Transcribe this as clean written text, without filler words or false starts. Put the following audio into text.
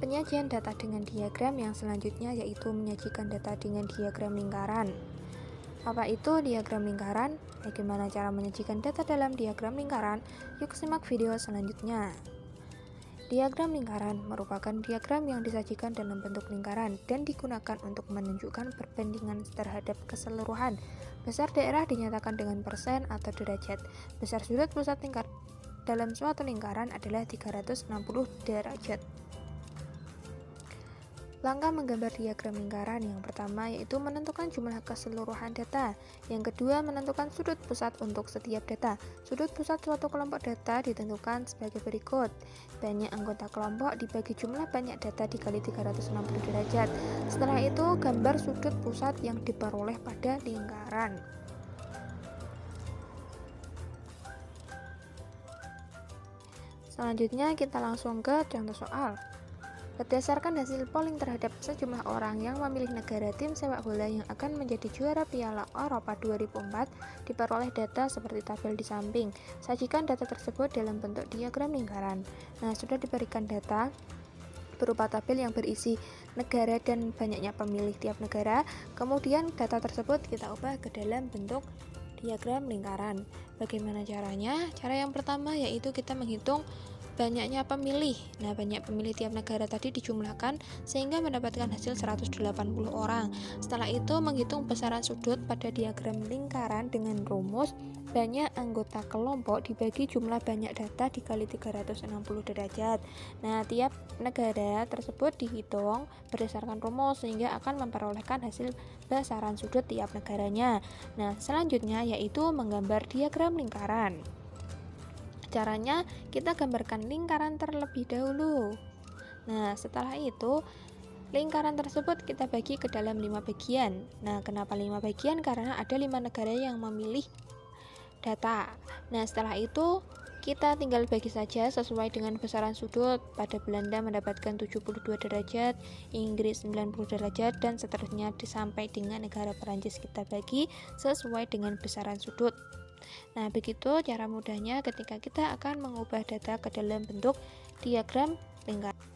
penyajian data dengan diagram yang selanjutnya yaitu menyajikan data dengan diagram lingkaran. Apa itu diagram lingkaran? Bagaimana cara menyajikan data dalam diagram lingkaran? Yuk simak video selanjutnya. Diagram lingkaran merupakan diagram yang disajikan dalam bentuk lingkaran dan digunakan untuk menunjukkan perbandingan terhadap keseluruhan. Besar daerah dinyatakan dengan persen atau derajat. Besar sudut pusat lingkar dalam suatu lingkaran adalah 360 derajat. Langkah menggambar diagram lingkaran yang pertama yaitu menentukan jumlah keseluruhan data. Yang kedua, menentukan sudut pusat untuk setiap data. Sudut pusat suatu kelompok data ditentukan sebagai berikut. Banyak anggota kelompok dibagi jumlah banyak data dikali 360 derajat. Setelah itu, gambar sudut pusat yang diperoleh pada lingkaran. Selanjutnya kita langsung ke contoh soal. Berdasarkan hasil polling terhadap sejumlah orang yang memilih negara tim sepak bola yang akan menjadi juara Piala Eropa 2004, diperoleh data seperti tabel di samping. Sajikan data tersebut dalam bentuk diagram lingkaran. Nah, sudah diberikan data berupa tabel yang berisi negara dan banyaknya pemilih tiap negara. Kemudian data tersebut kita ubah ke dalam bentuk diagram lingkaran. Bagaimana caranya? Cara yang pertama yaitu kita menghitung banyaknya pemilih. Nah, banyak pemilih tiap negara tadi dijumlahkan sehingga mendapatkan hasil 180 orang. Setelah itu menghitung besaran sudut pada diagram lingkaran dengan rumus banyak anggota kelompok dibagi jumlah banyak data dikali 360 derajat. Nah, tiap negara tersebut dihitung berdasarkan rumus sehingga akan memperolehkan hasil besaran sudut tiap negaranya. Nah, selanjutnya yaitu menggambar diagram lingkaran. Caranya, kita gambarkan lingkaran terlebih dahulu. Nah, setelah itu, lingkaran tersebut kita bagi ke dalam 5 bagian. Nah, kenapa 5 bagian? Karena ada 5 negara yang memilih data. Nah, setelah itu, kita tinggal bagi saja sesuai dengan besaran sudut. Pada Belanda mendapatkan 72 derajat, Inggris 90 derajat, dan seterusnya sampai dengan negara Perancis kita bagi sesuai dengan besaran sudut. Nah, begitu cara mudahnya ketika kita akan mengubah data ke dalam bentuk diagram lingkaran.